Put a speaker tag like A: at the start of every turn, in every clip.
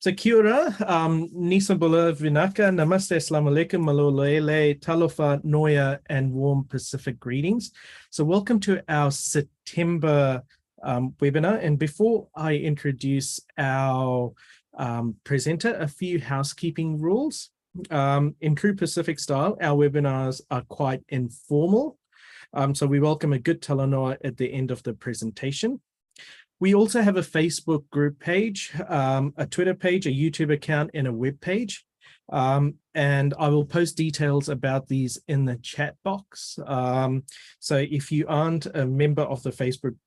A: So kia ora, Nisa Bula Vinaka, Namaste, Assalamu alaikum, Malolele, Talofa, Noya, and warm Pacific greetings. So welcome to our September webinar. And before I introduce our presenter, a few housekeeping rules. In true Pacific style, our webinars are quite informal. So we welcome a good talanoa at the end of the presentation. We also have a Facebook group page, a Twitter page, a YouTube account, and a web page. And I will post details about these in the chat box. So if you aren't a member of the Facebook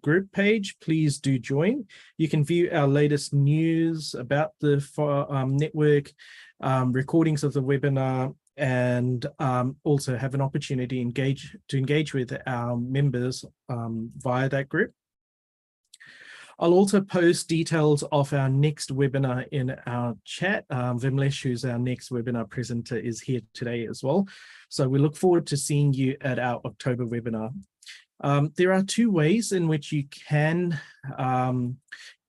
A: group page, please do join. You can view our latest news about the network, recordings of the webinar, and also have an opportunity to engage with our members via that group. I'll also post details of our next webinar in our chat. Vimlesh, who's our next webinar presenter, is here today as well. So we look forward to seeing you at our October webinar. There are two ways in which you can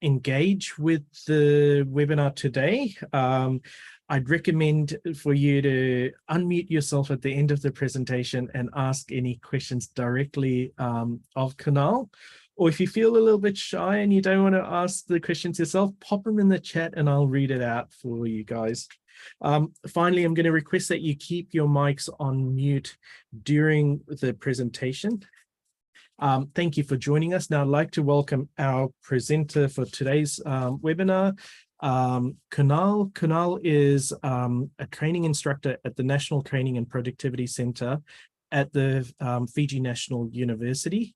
A: engage with the webinar today. I'd recommend for you to unmute yourself at the end of the presentation and ask any questions directly of Kunal. Or if you feel a little bit shy and you don't want to ask the questions yourself, pop them in the chat and I'll read it out for you guys. Finally, I'm going to request that you keep your mics on mute during the presentation. Thank you for joining us. Now I'd like to welcome our presenter for today's webinar, Kunal. Kunal is a training instructor at the National Training and Productivity Center at the Fiji National University.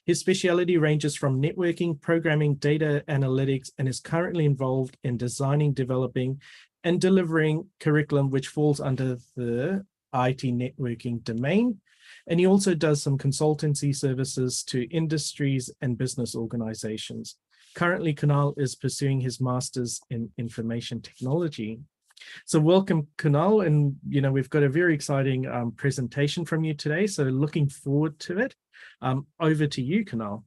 A: His speciality ranges from networking, programming, data analytics, and is currently involved in designing, developing, and delivering curriculum which falls under the IT networking domain. And he also does some consultancy services to industries and business organizations. Currently, Kunal is pursuing his master's in information technology. So welcome, Kunal, and we've got a very exciting presentation from you today, so looking forward to it. Over to you, Kunal.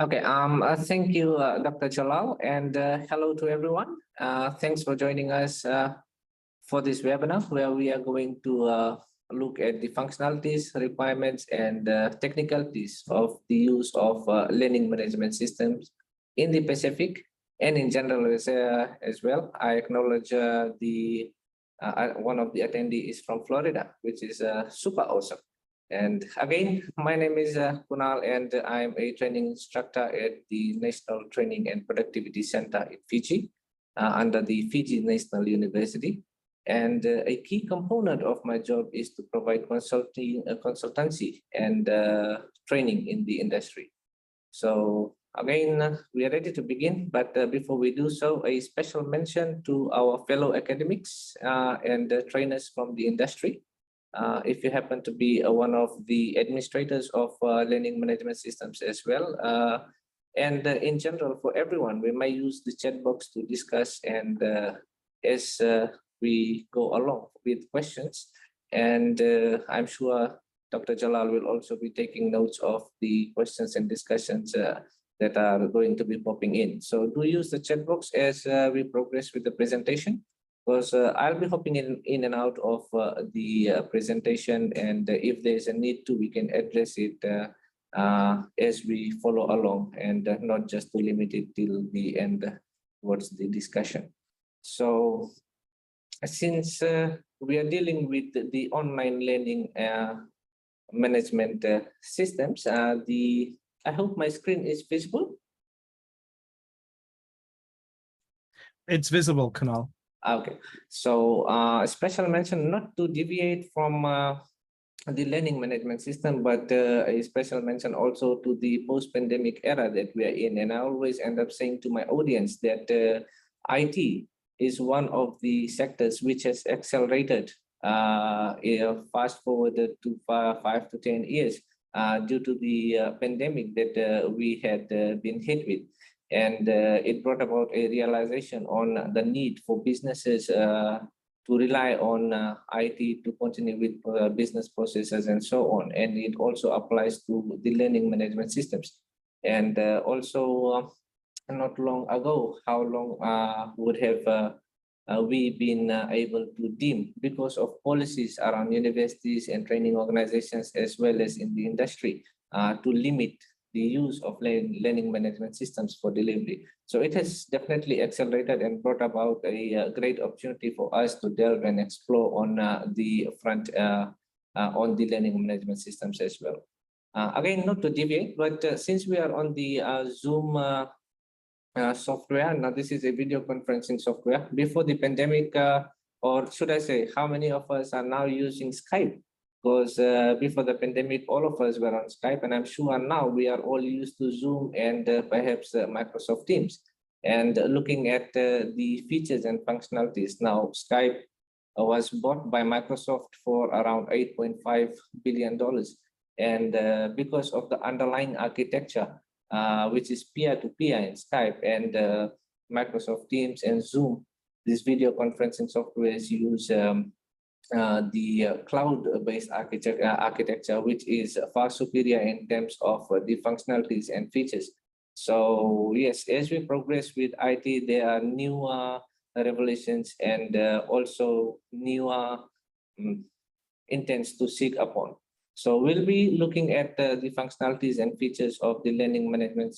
B: Okay, thank you, Dr. Jalal, and hello to everyone. Thanks for joining us for this webinar, where we are going to look at the functionalities, requirements, and technicalities of the use of learning management systems in the Pacific and in general as well. I acknowledge one of the attendees is from Florida, which is super awesome. And again, my name is Kunal, and I'm a training instructor at the National Training and Productivity Center in Fiji, under the Fiji National University. And a key component of my job is to provide consultancy and training in the industry. So again, we are ready to begin, but before we do so, a special mention to our fellow academics and trainers from the industry. If you happen to be one of the administrators of learning management systems as well, and in general for everyone, we may use the chat box to discuss and as we go along with questions. And I'm sure Dr. Jalal will also be taking notes of the questions and discussions that are going to be popping in. So do use the chat box as we progress with the presentation, because I'll be hopping in and out of the presentation, and if there's a need to, we can address it as we follow along, and not just to limit it till the end towards the discussion. So since we are dealing with the online learning management systems, I hope my screen is visible.
A: It's visible, Kunal.
B: Okay, so a special mention not to deviate from the learning management system, but a special mention also to the post-pandemic era that we are in. And I always end up saying to my audience that IT is one of the sectors which has accelerated fast forwarded to 5 to 10 years due to the pandemic that we had been hit with. And it brought about a realization on the need for businesses to rely on IT to continue with business processes and so on. And it also applies to the learning management systems. And also, not long ago, how long would have we been able to deem, because of policies around universities and training organizations as well as in the industry, to limit the use of learning management systems for delivery. So it has definitely accelerated and brought about a great opportunity for us to delve and explore on the front on the learning management systems as well. Again, not to deviate, but since we are on the Zoom software. Now, this is a video conferencing software. Before the pandemic, or should I say, how many of us are now using Skype? Because before the pandemic, all of us were on Skype, and I'm sure now we are all used to Zoom and perhaps Microsoft Teams. And looking at the features and functionalities, now Skype was bought by Microsoft for around $8.5 billion. And because of the underlying architecture, which is peer-to-peer in Skype and Microsoft Teams and Zoom, these video conferencing softwares use the cloud-based architecture, which is far superior in terms of the functionalities and features. So yes, as we progress with IT, there are newer revelations and also newer intents to seek upon. So we'll be looking at the functionalities and features of the learning management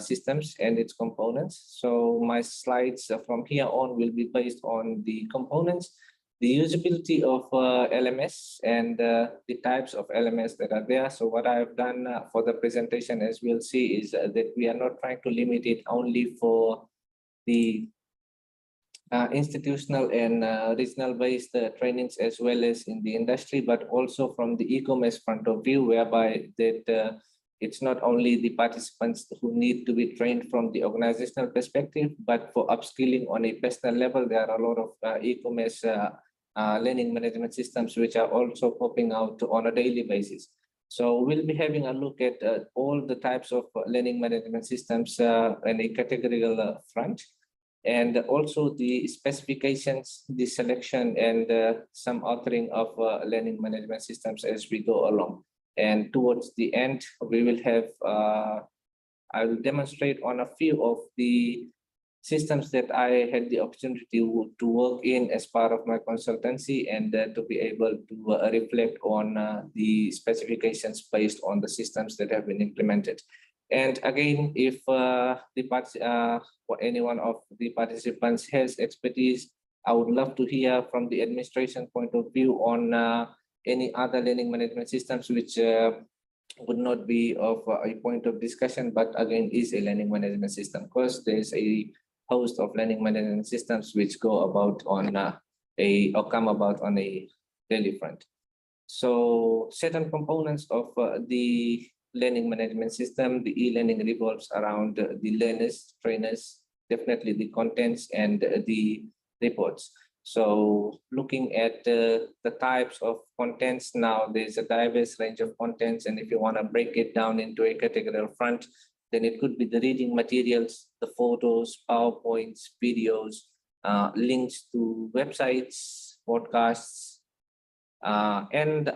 B: systems and its components. So my slides from here on will be based on the components, the usability of LMS, and the types of LMS that are there. So what I've done for the presentation, as we'll see, is that we are not trying to limit it only for the institutional and regional-based trainings as well as in the industry, but also from the e-commerce front of view, whereby that it's not only the participants who need to be trained from the organizational perspective, but for upskilling on a personal level, there are a lot of e-commerce learning management systems which are also popping out on a daily basis. So we'll be having a look at all the types of learning management systems in a categorical front, and also the specifications, the selection, and some authoring of learning management systems as we go along. And towards the end, we will have, I will demonstrate on a few of the systems that I had the opportunity to work in as part of my consultancy, and to be able to reflect on the specifications based on the systems that have been implemented. And again, if any one of the participants has expertise, I would love to hear from the administration point of view on any other learning management systems which would not be of a point of discussion, but again is a learning management system, because there's a host of learning management systems which go about on or come about on a daily front. So certain components of the learning management system, the e-learning revolves around the learners, trainers, definitely the contents and the reports. So looking at the types of contents now, there's a diverse range of contents, and if you want to break it down into a categorical front, then it could be the reading materials, the photos, PowerPoints, videos, links to websites, podcasts, and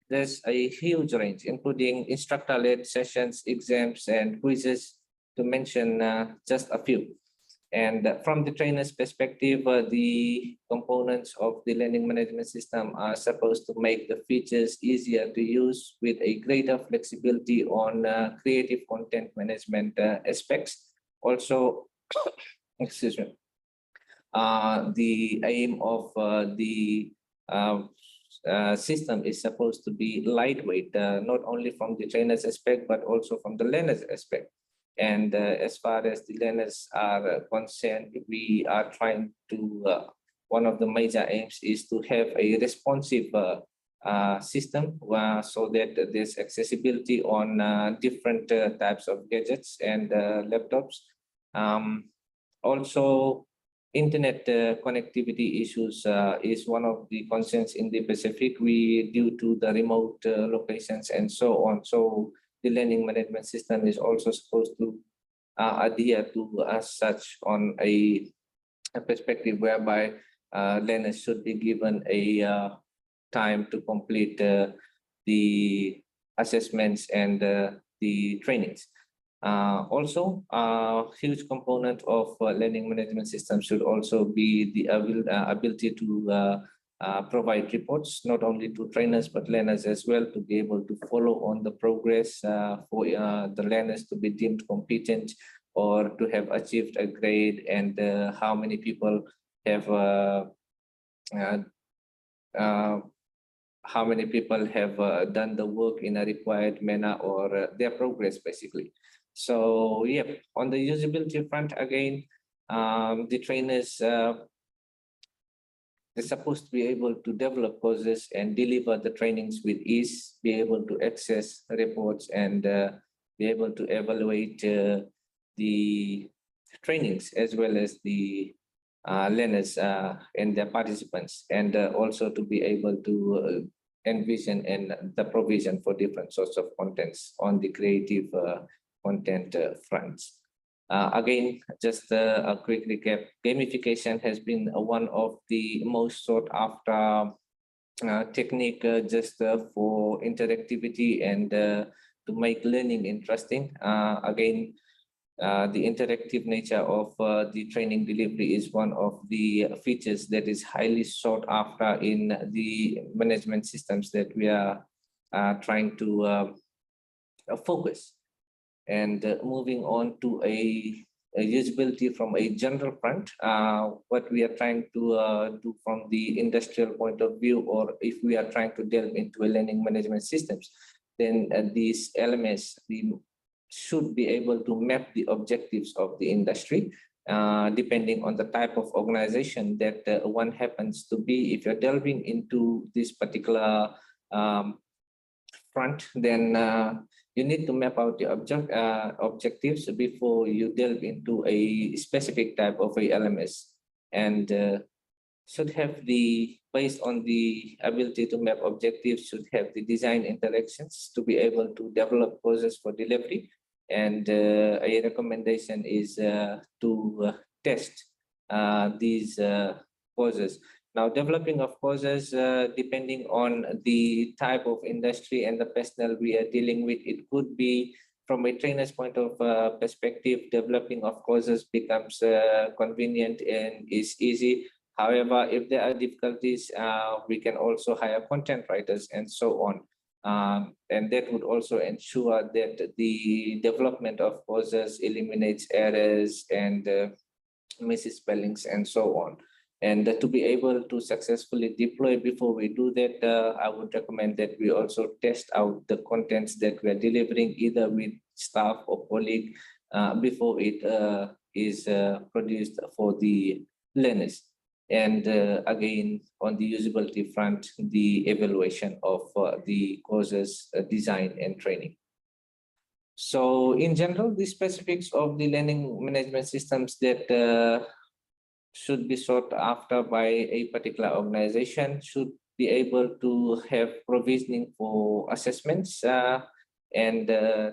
B: there's a huge range, including instructor-led sessions, exams, and quizzes, to mention just a few. And from the trainer's perspective, the components of the learning management system are supposed to make the features easier to use with a greater flexibility on creative content management aspects. Also, excuse me, the aim of the system is supposed to be lightweight, not only from the trainer's aspect, but also from the learner's aspect. And as far as the learners are concerned, we are trying to, one of the major aims is to have a responsive system so that there's accessibility on different types of gadgets and laptops. Also, internet connectivity issues is one of the concerns in the Pacific, due to the remote locations and so on. So the learning management system is also supposed to adhere to as such on a perspective whereby learners should be given a time to complete the assessments and the trainings. Also, a huge component of learning management system should also be the ability to provide reports, not only to trainers, but learners as well, to be able to follow on the progress for the learners to be deemed competent or to have achieved a grade, and how many people have done the work in a required manner, or their progress basically. So yeah, on the usability front, again, the trainers they're supposed to be able to develop courses and deliver the trainings with ease, be able to access reports, and be able to evaluate the trainings as well as the learners and their participants, and also to be able to envision and the provision for different sorts of contents on the creative content fronts. Again, just a quick recap, gamification has been one of the most sought after technique just for interactivity and to make learning interesting. Again, the interactive nature of the training delivery is one of the features that is highly sought after in the management systems that we are trying to focus. And moving on to a usability from a general front, what we are trying to do from the industrial point of view, or if we are trying to delve into a learning management systems, then these LMS should be able to map the objectives of the industry, depending on the type of organization that one happens to be. If you're delving into this particular front, then you need to map out the objectives before you delve into a specific type of a LMS, and should have the, based on the ability to map objectives, should have the design interactions to be able to develop courses for delivery. And a recommendation is to test these courses. Now, developing of courses, depending on the type of industry and the personnel we are dealing with, it could be from a trainer's point of perspective, developing of courses becomes convenient and is easy. However, if there are difficulties, we can also hire content writers and so on. And that would also ensure that the development of courses eliminates errors and misspellings and so on. And to be able to successfully deploy, before we do that, I would recommend that we also test out the contents that we are delivering, either with staff or colleague, before it is produced for the learners. And again, on the usability front, the evaluation of the courses design and training. So in general, the specifics of the learning management systems that should be sought after by a particular organization should be able to have provisioning for assessments and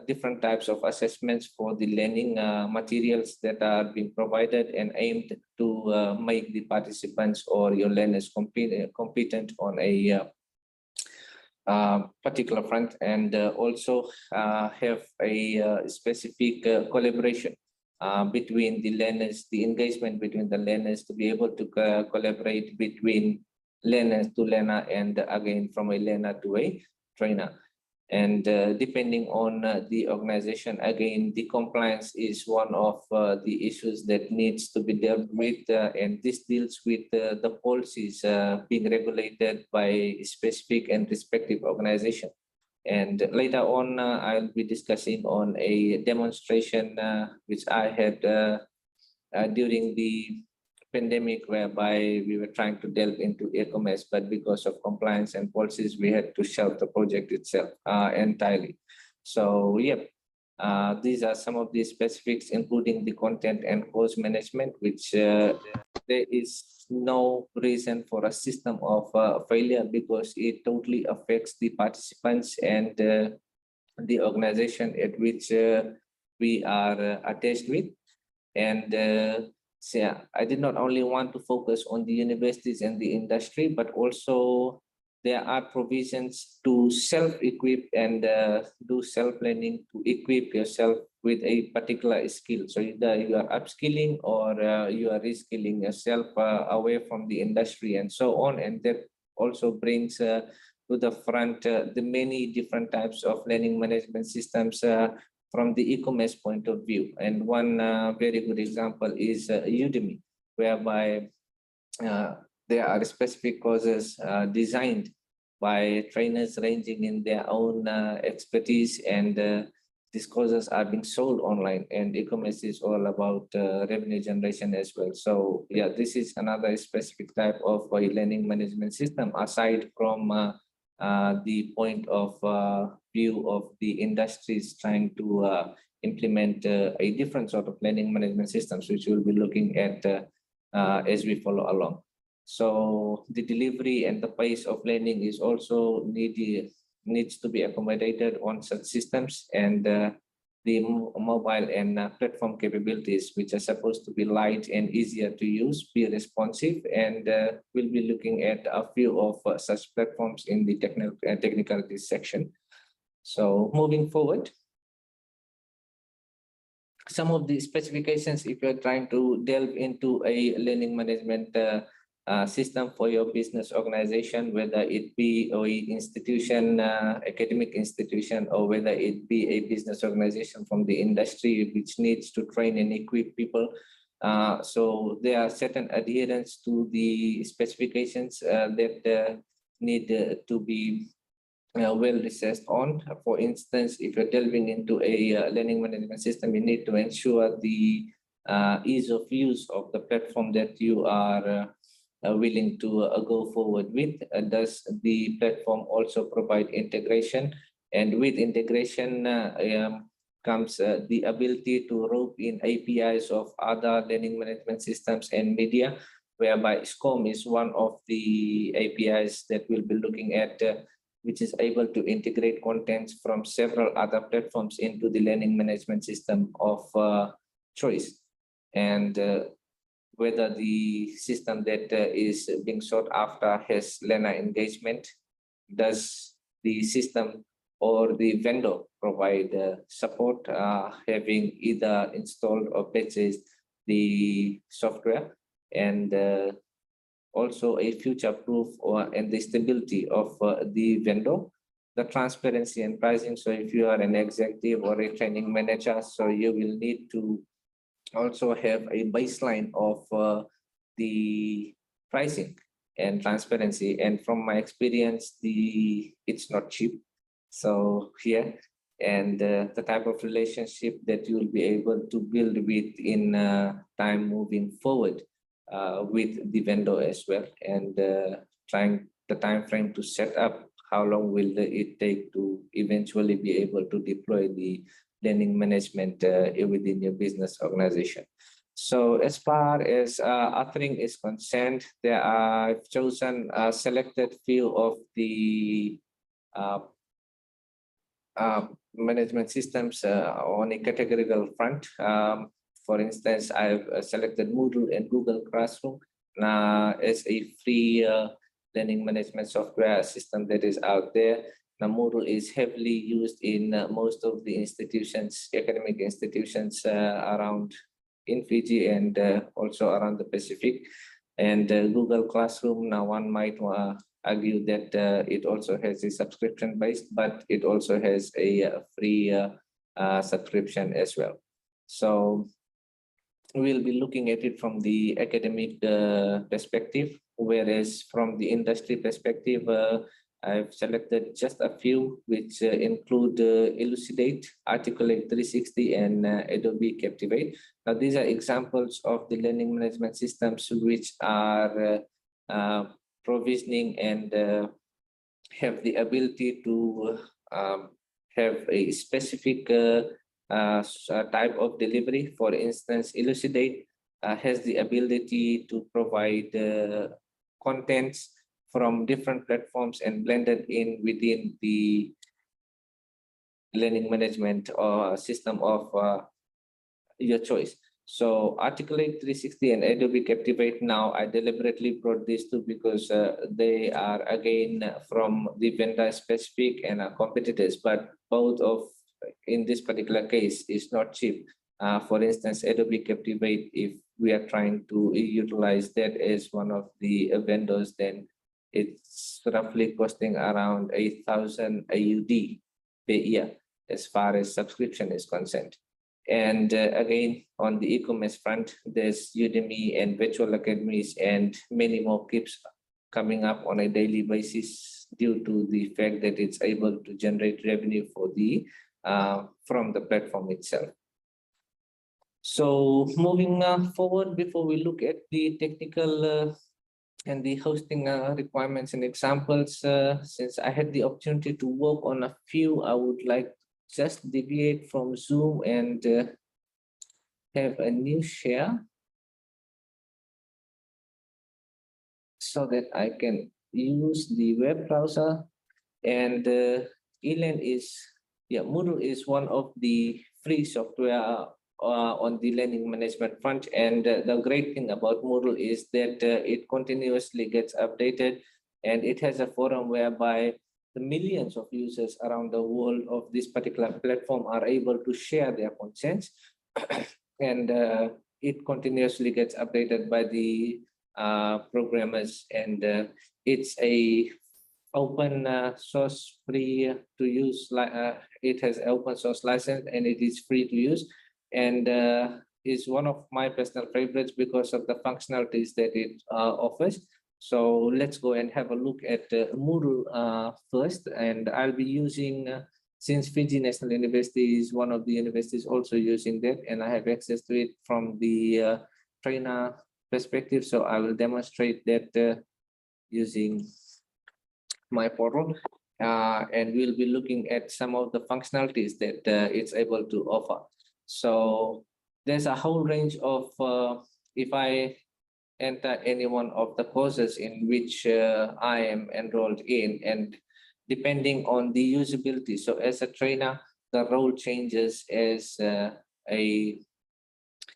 B: different types of assessments for the learning materials that are being provided and aimed to make the participants or your learners competent on a particular front, and also have a specific collaboration between the learners, the engagement between the learners, to be able to collaborate between learner to learner, and again from a learner to a trainer. And depending on the organization, again, the compliance is one of the issues that needs to be dealt with, and this deals with the policies being regulated by a specific and respective organization. And later on, I'll be discussing on a demonstration which I had during the pandemic, whereby we were trying to delve into e-commerce, but because of compliance and policies, we had to shelve the project itself entirely. So, yep, these are some of the specifics, including the content and course management, which there is no reason for a system of failure, because it totally affects the participants and the organization at which we are attached with. And so yeah, I did not only want to focus on the universities and the industry, but also there are provisions to self-equip and do self-learning to equip yourself with a particular skill. So either you are upskilling or you are reskilling yourself away from the industry and so on. And that also brings to the front the many different types of learning management systems from the e-commerce point of view. And one very good example is Udemy, whereby there are specific courses designed by trainers ranging in their own expertise, and these courses are being sold online, and e-commerce is all about revenue generation as well. So yeah, this is another specific type of learning management system aside from the point of view of the industries trying to implement a different sort of learning management systems, which we'll be looking at as we follow along. So the delivery and the pace of learning is also needs to be accommodated on such systems, and the mobile and platform capabilities, which are supposed to be light and easier to use, be responsive, and we'll be looking at a few of such platforms in the technicalities section. So moving forward, some of the specifications, if you're trying to delve into a learning management system for your business organization, whether it be an institution, academic institution, or whether it be a business organization from the industry which needs to train and equip people. So there are certain adherence to the specifications that need to be well researched on. For instance, if you're delving into a learning management system, you need to ensure the ease of use of the platform that you are willing to go forward with. Does the platform also provide integration? And with integration comes the ability to rope in APIs of other learning management systems and media, whereby SCORM is one of the APIs that we'll be looking at, which is able to integrate contents from several other platforms into the learning management system of choice. And whether the system that is being sought after has learner engagement, does the system or the vendor provide support, having either installed or purchased the software, and also a future-proof and the stability of the vendor, the transparency and pricing. So if you are an executive or a training manager, so you will need to also have a baseline of the pricing and transparency. And from my experience, it's not cheap. So here, and the type of relationship that you will be able to build with in time moving forward with the vendor as well, and trying the time frame to set up how long will it take to eventually be able to deploy the learning management within your business organization. So as far as authoring is concerned, I've chosen a selected few of the management systems on a categorical front. For instance, I've selected Moodle and Google Classroom as a free learning management software system that is out there. Now, Moodle is heavily used in most of the institutions, academic institutions around in Fiji and also around the Pacific. And Google Classroom, now one might argue that it also has a subscription based, but it also has a free subscription as well. So we'll be looking at it from the academic perspective, whereas from the industry perspective, I've selected just a few, which include Elucidate, Articulate 360, and Adobe Captivate. Now, these are examples of the learning management systems which are provisioning and have the ability to have a specific type of delivery. For instance, Elucidate has the ability to provide contents from different platforms and blended in within the learning management or system of your choice. So Articulate 360 and Adobe Captivate now, I deliberately brought these two because they are again from the vendor specific and are competitors, but both of, in this particular case, is not cheap. For instance, Adobe Captivate, if we are trying to utilize that as one of the vendors, then it's roughly costing around 8,000 AUD per year as far as subscription is concerned. And again, on the e-commerce front, there's Udemy and virtual academies and many more keeps coming up on a daily basis due to the fact that it's able to generate revenue for the from the platform itself. So moving forward, before we look at the technical and the hosting requirements and examples, since I had the opportunity to work on a few, I would like just deviate from Zoom and have a new share so that I can use the web browser. And Moodle is one of the free software on the learning management front. And the great thing about Moodle is that it continuously gets updated, and it has a forum whereby the millions of users around the world of this particular platform are able to share their contents. And it continuously gets updated by the programmers, and it's a open source, free to use. It has open source license and it is free to use, and is one of my personal favorites because of the functionalities that it offers. So let's go and have a look at Moodle first, and I'll be using, since Fiji National University is one of the universities also using that, and I have access to it from the trainer perspective. So I will demonstrate that using my portal, and we'll be looking at some of the functionalities that it's able to offer. So there's a whole range of, if I enter any one of the courses in which I am enrolled in, and depending on the usability. So as a trainer, the role changes as a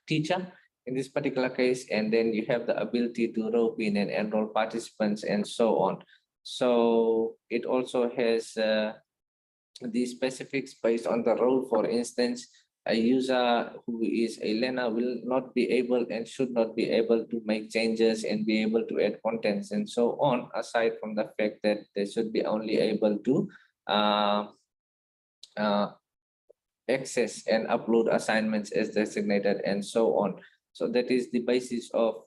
B: teacher in this particular case, and then you have the ability to rope in and enroll participants and so on. So it also has the specifics based on the role. For instance, a user who is a learner will not be able and should not be able to make changes and be able to add contents and so on, aside from the fact that they should be only able to access and upload assignments as designated and so on. So that is the basis of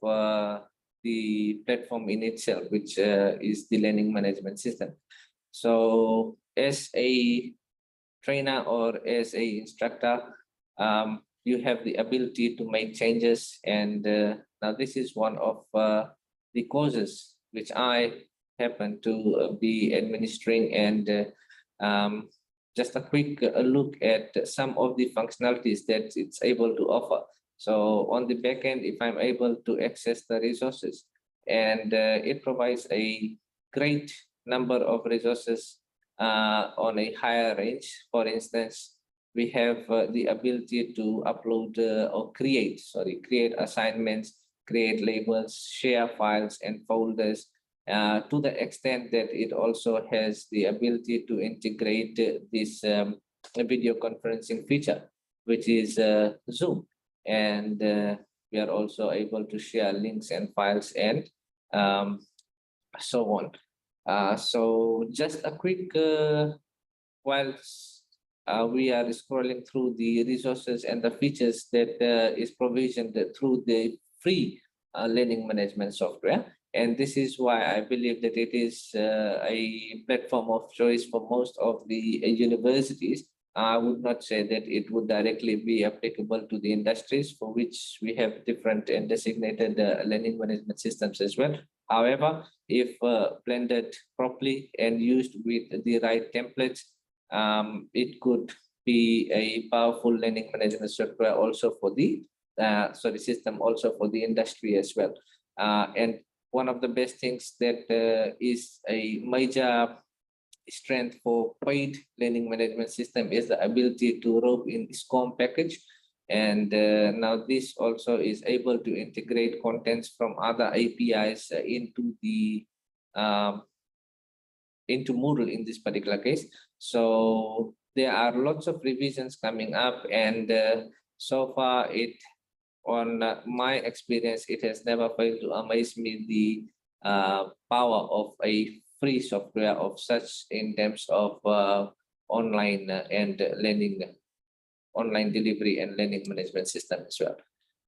B: the platform in itself, which is the learning management system. So as a trainer or as a instructor, you have the ability to make changes. And now this is one of the courses which I happen to be administering, and just a quick look at some of the functionalities that it's able to offer. So on the back end, if I'm able to access the resources, and it provides a great number of resources on a higher range. For instance, we have the ability to upload or create assignments, create labels, share files and folders, to the extent that it also has the ability to integrate this video conferencing feature, which is Zoom. And we are also able to share links and files and so on. So just a quick, whilst we are scrolling through the resources and the features that is provisioned through the free learning management software. And this is why I believe that it is a platform of choice for most of the universities. I would not say that it would directly be applicable to the industries for which we have different and designated learning management systems as well. However, if blended properly and used with the right templates, it could be a powerful learning management software also for the system also for the industry as well. And one of the best things that is a major strength for paid learning management system is the ability to rope in SCORM package. And now this also is able to integrate contents from other APIs into the into Moodle in this particular case. So there are lots of revisions coming up, and so far on my experience, it has never failed to amaze me the power of a free software of such in terms of online and learning, online delivery and learning management system as well.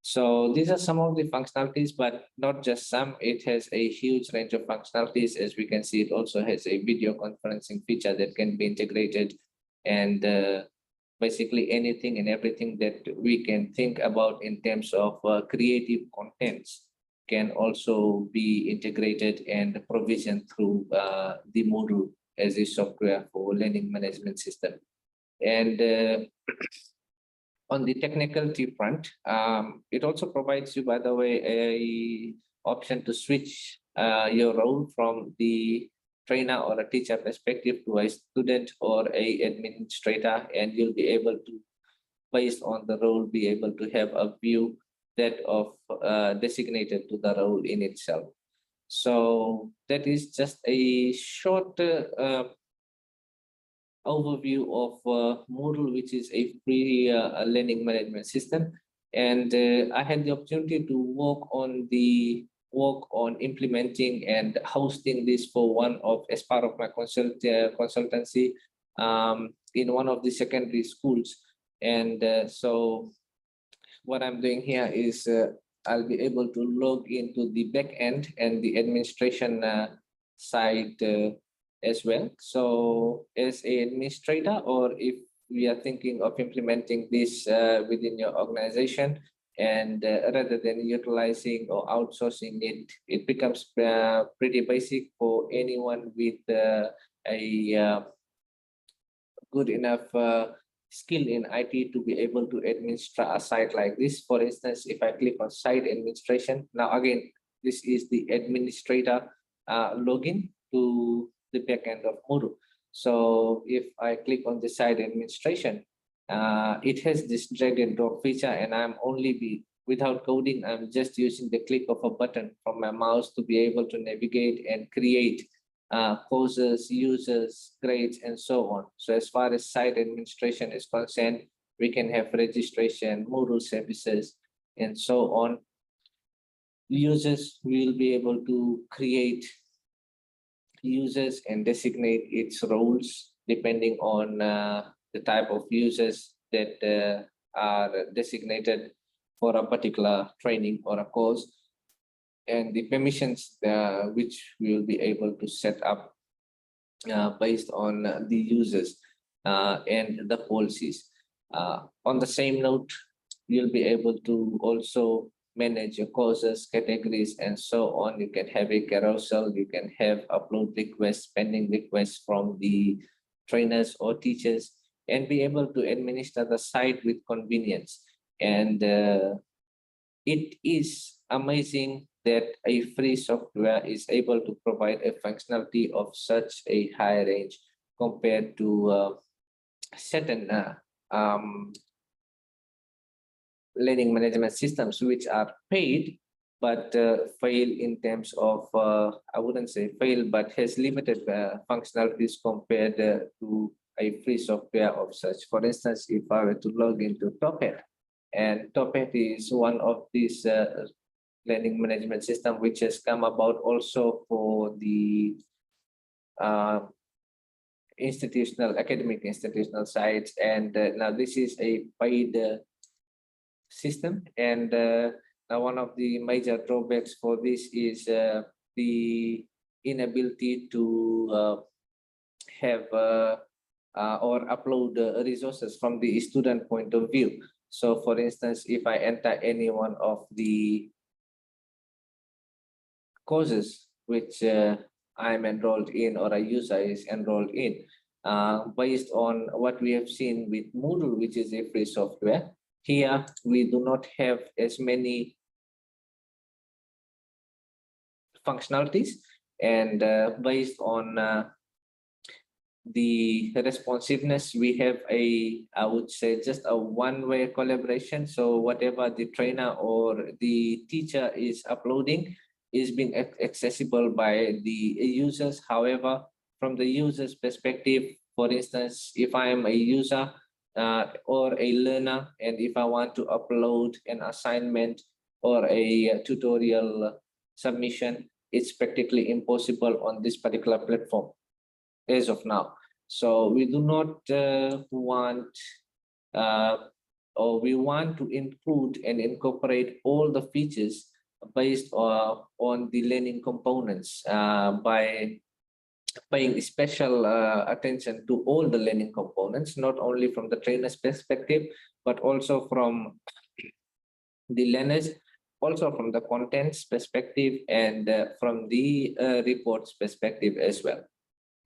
B: So these are some of the functionalities, but not just some. It has a huge range of functionalities. As we can see, it also has a video conferencing feature that can be integrated, and basically anything and everything that we can think about in terms of creative contents can also be integrated and provisioned through the Moodle as a software for learning management system. And on the technicality front, it also provides you, by the way, a option to switch your role from the trainer or a teacher perspective to a student or a administrator, and you'll be able to, based on the role, be able to have a view that of designated to the role in itself. So that is just a short overview of Moodle, which is a free learning management system. And I had the opportunity to work on implementing and hosting this for one of, as part of my consultancy in one of the secondary schools. And so what I'm doing here is I'll be able to log into the back end and the administration side as well. So as an administrator, or if we are thinking of implementing this within your organization, and rather than utilizing or outsourcing it, it becomes pretty basic for anyone with a good enough skill in IT to be able to administer a site like this. For instance, if I click on site administration, now again, this is the administrator login to the backend of Moodle. So if I click on the site administration, it has this drag and drop feature, and I'm only without coding, I'm just using the click of a button from my mouse to be able to navigate and create courses, users, grades, and so on. So as far as site administration is concerned, we can have registration, Moodle services, and so on. Users will be able to create users and designate its roles depending on the type of users that are designated for a particular training or a course, and the permissions which we will be able to set up based on the users and the policies. On the same note, you'll be able to also manage your courses, categories, and so on. You can have a carousel, you can have upload requests, pending requests from the trainers or teachers, and be able to administer the site with convenience. And it is amazing that a free software is able to provide a functionality of such a high range compared to certain learning management systems which are paid but fail in terms of, I wouldn't say fail, but has limited functionalities compared to a free software of such. For instance, if I were to log into Topet, and Topet is one of these learning management system which has come about also for the academic institutional sites, and now this is a paid system, and now one of the major drawbacks for this is the inability to have or upload resources from the student point of view. So for instance, if I enter any one of the courses which I'm enrolled in or a user is enrolled in, based on what we have seen with Moodle, which is a free software, here we do not have as many functionalities, and based on the responsiveness, we have I would say, just a one-way collaboration. So whatever the trainer or the teacher is uploading is being accessible by the users. However, from the user's perspective, for instance, if I am a user or a learner, and if I want to upload an assignment or a tutorial submission, it's practically impossible on this particular platform as of now. So we do not want or we want to include and incorporate all the features based on the learning components by paying special attention to all the learning components, not only from the trainer's perspective, but also from the learners, also from the contents perspective, and from the reports perspective as well.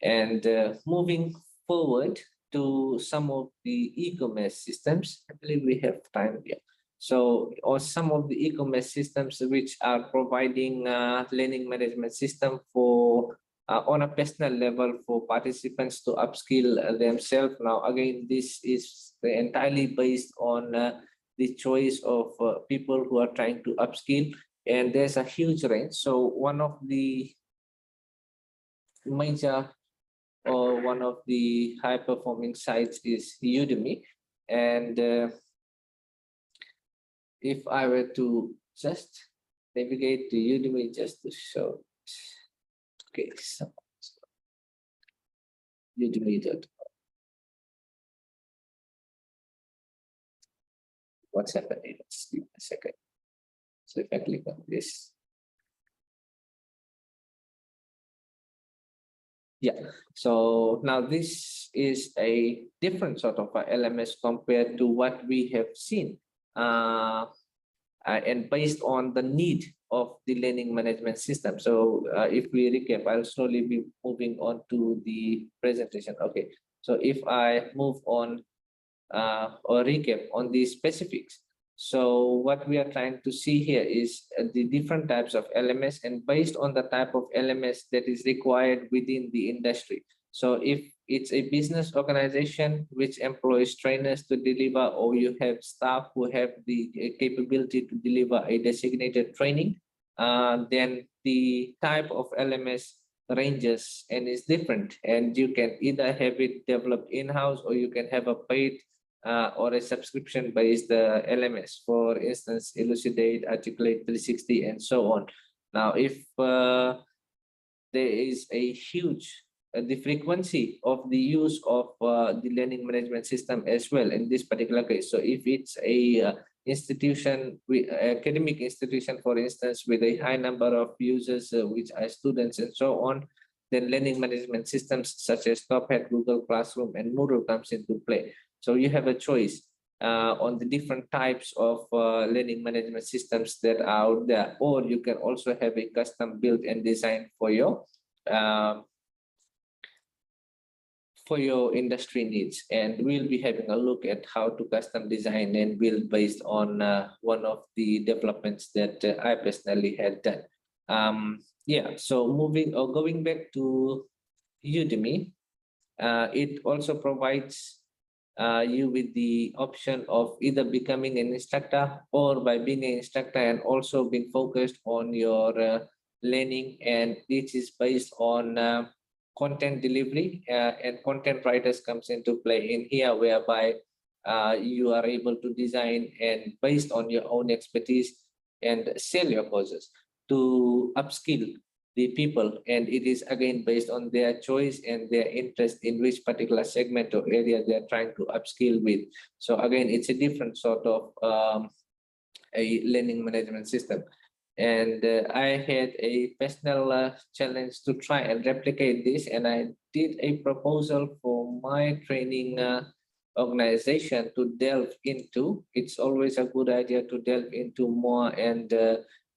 B: And moving forward to some of the e-commerce systems, I believe we have time here. So, or some of the e-commerce systems which are providing learning management system for on a personal level for participants to upskill themselves. Now, again, this is entirely based on the choice of people who are trying to upskill, and there's a huge range. So one of the major or one of the high performing sites is Udemy. And if I were to just navigate to Udemy just to show, okay, so Udemy.com. What's happening? Let's give a second. So if I click on this, yeah, so now this is a different sort of a LMS compared to what we have seen, and based on the need of the learning management system. So if we recap, I'll slowly be moving on to the presentation. Okay, so if I move on or recap on the specifics. So what we are trying to see here is the different types of LMS, and based on the type of LMS that is required within the industry. So if it's a business organization which employs trainers to deliver, or you have staff who have the capability to deliver a designated training, then the type of LMS ranges and is different, and you can either have it developed in-house, or you can have a paid or a subscription-based LMS, for instance, Elucidate, Articulate 360, and so on. Now, if there is a huge the frequency of the use of the learning management system as well in this particular case. So if it's a institution, academic institution, for instance, with a high number of users, which are students and so on, then learning management systems such as Top Hat, Google Classroom, and Moodle comes into play. So you have a choice on the different types of learning management systems that are out there, or you can also have a custom built and designed for your industry needs. And we'll be having a look at how to custom design and build based on one of the developments that I personally had done. Yeah, so going back to Udemy, it also provides you with the option of either becoming an instructor, or by being an instructor and also being focused on your learning, and it is based on content delivery, and content writers comes into play in here, whereby you are able to design and based on your own expertise and sell your courses to upskill the people, and it is again based on their choice and their interest in which particular segment or area they are trying to upskill with. So again, it's a different sort of a learning management system. And I had a personal challenge to try and replicate this, and I did a proposal for my training organization to delve into. It's always a good idea to delve into more and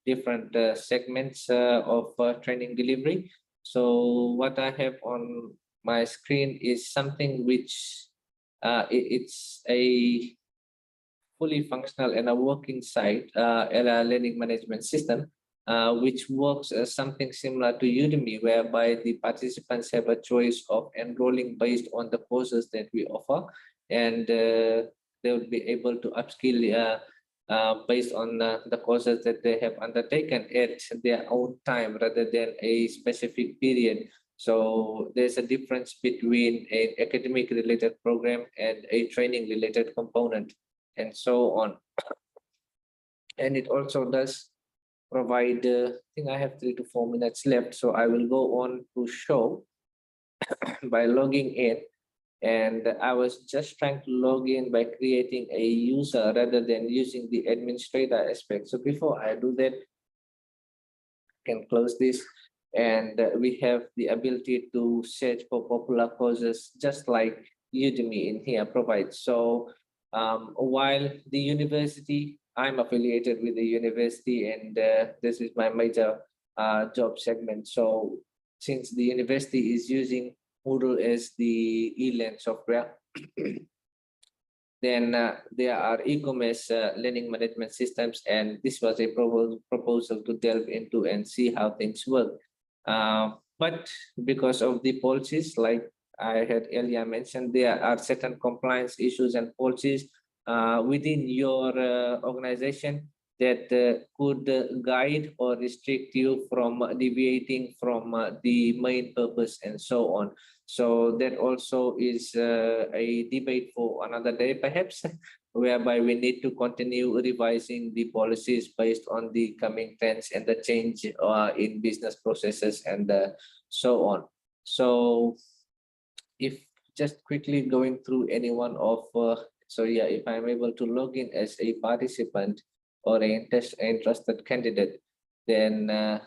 B: different segments of training delivery. So what I have on my screen is something which it's a fully functional and a working site and a learning management system, which works as something similar to Udemy, whereby the participants have a choice of enrolling based on the courses that we offer, and they will be able to upskill based on the courses that they have undertaken at their own time rather than a specific period. So there's a difference between an academic related program and a training related component, and so on. And it also does provide, I think I have 3 to 4 minutes left, so I will go on to show by logging in. And I was just trying to log in by creating a user rather than using the administrator aspect. So before I do that, I can close this. And we have the ability to search for popular courses, just like Udemy in here provides. So while the university, I'm affiliated with the university, and this is my major job segment. So since the university is using Moodle as the e-learn software, then there are e-commerce learning management systems, and this was a proposal to delve into and see how things work. But because of the policies, like I had earlier mentioned, there are certain compliance issues and policies within your organization that could guide or restrict you from deviating from the main purpose and so on. So that also is a debate for another day, perhaps, whereby we need to continue revising the policies based on the coming trends and the change in business processes and so on. So if just quickly going through any one of, so yeah, if I'm able to log in as a participant or an interested candidate, then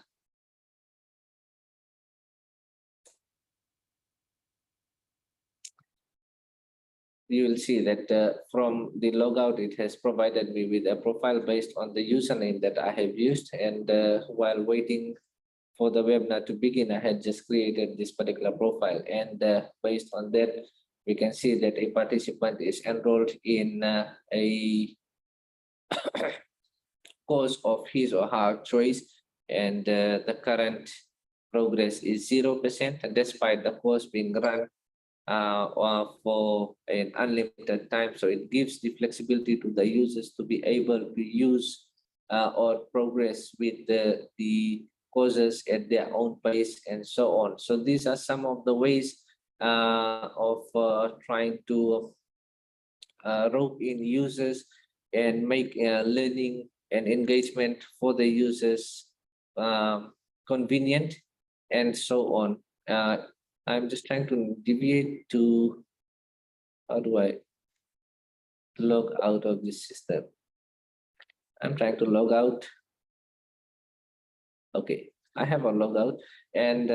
B: you will see that from the logout, it has provided me with a profile based on the username that I have used. And while waiting for the webinar to begin, I had just created this particular profile. And based on that, we can see that a participant is enrolled in a course of his or her choice. And the current progress is 0%, despite the course being run for an unlimited time. So it gives the flexibility to the users to be able to use or progress with the courses at their own pace and so on. So these are some of the ways of trying to rope in users and make learning and engagement for the users convenient and so on. I'm just trying to deviate to, how do I log out of this system? I'm trying to log out. Okay, I have a logout. And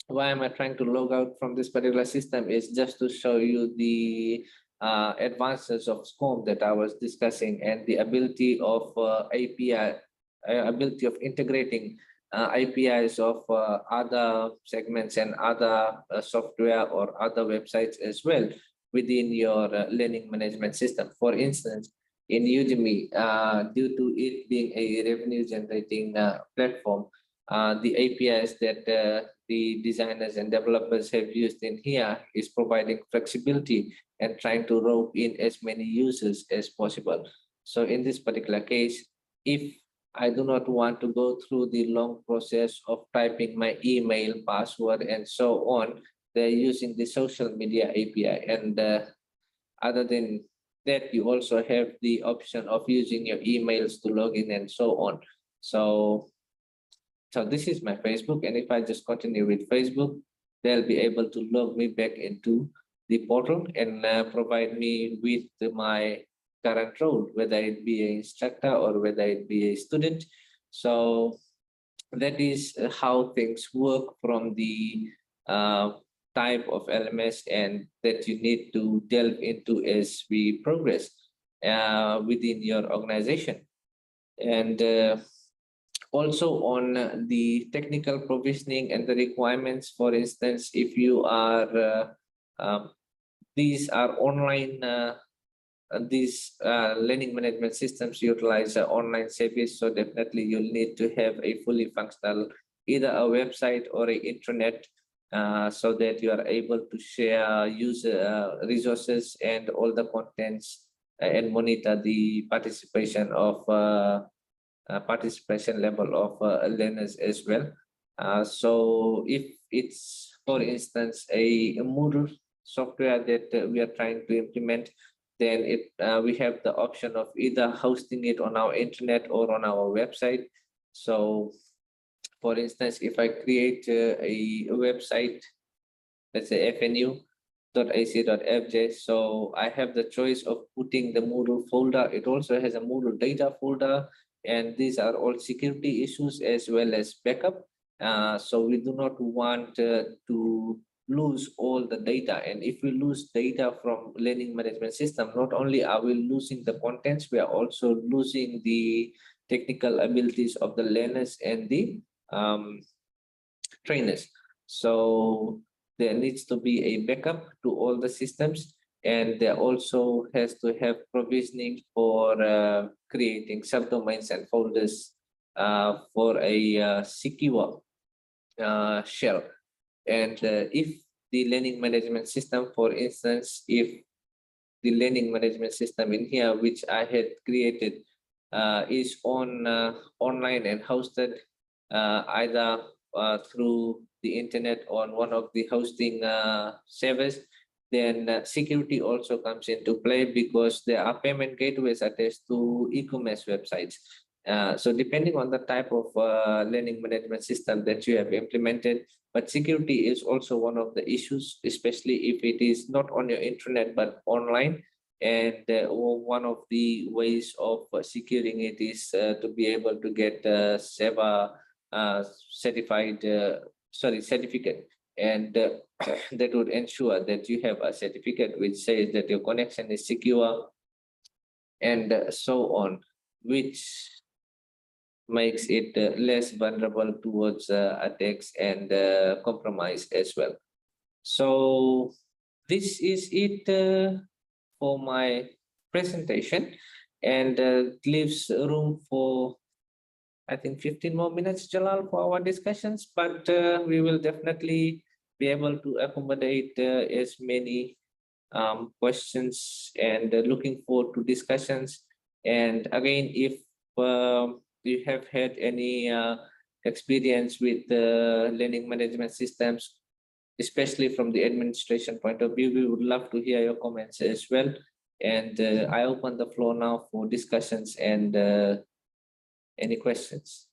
B: why am I trying to log out from this particular system is just to show you the advances of SCORM that I was discussing, and the ability of API, ability of integrating APIs of other segments and other software or other websites as well within your learning management system. For instance, in Udemy, due to it being a revenue generating platform, the APIs that the designers and developers have used in here is providing flexibility and trying to rope in as many users as possible. So in this particular case, if I do not want to go through the long process of typing my email, password, and so on, they're using the social media API. And other than that, you also have the option of using your emails to log in and so on. So this is my Facebook. And if I just continue with Facebook, they'll be able to log me back into the portal and provide me with my current role, whether it be an instructor or whether it be a student. So that is how things work from the type of LMS and that you need to delve into as we progress within your organization. And also on the technical provisioning and the requirements, for instance, if you are, these are online these learning management systems utilize online service, so definitely you'll need to have a fully functional, either a website or a intranet, so that you are able to share user resources and all the contents and monitor the participation of participation level of learners as well. So if it's, for instance, a Moodle software that we are trying to implement, then we have the option of either hosting it on our internet or on our website. So for instance, if I create a website, let's say fnu.ac.fj, so I have the choice of putting the Moodle folder. It also has a Moodle data folder, and these are all security issues as well as backup. So we do not want to lose all the data. And if we lose data from learning management system, not only are we losing the contents, we are also losing the technical abilities of the learners and the trainers. So there needs to be a backup to all the systems, and there also has to have provisioning for creating subdomains and folders for a secure shell. And if the learning management system, for instance, if the learning management system in here, which I had created, is on online and hosted either through the internet on one of the hosting servers, then security also comes into play, because there are payment gateways attached to e-commerce websites. So depending on the type of learning management system that you have implemented, but security is also one of the issues, especially if it is not on your intranet but online. And one of the ways of securing it is to be able to get SEBA certificate, and that would ensure that you have a certificate which says that your connection is secure, and so on, which makes it less vulnerable towards attacks and compromise as well. So this is it for my presentation, and leaves room for, I think, 15 more minutes, Jalal, for our discussions, but we will definitely be able to accommodate as many questions, and looking forward to discussions. And again, if you have had any experience with learning management systems, especially from the administration point of view, we would love to hear your comments as well. And I open the floor now for discussions and any questions.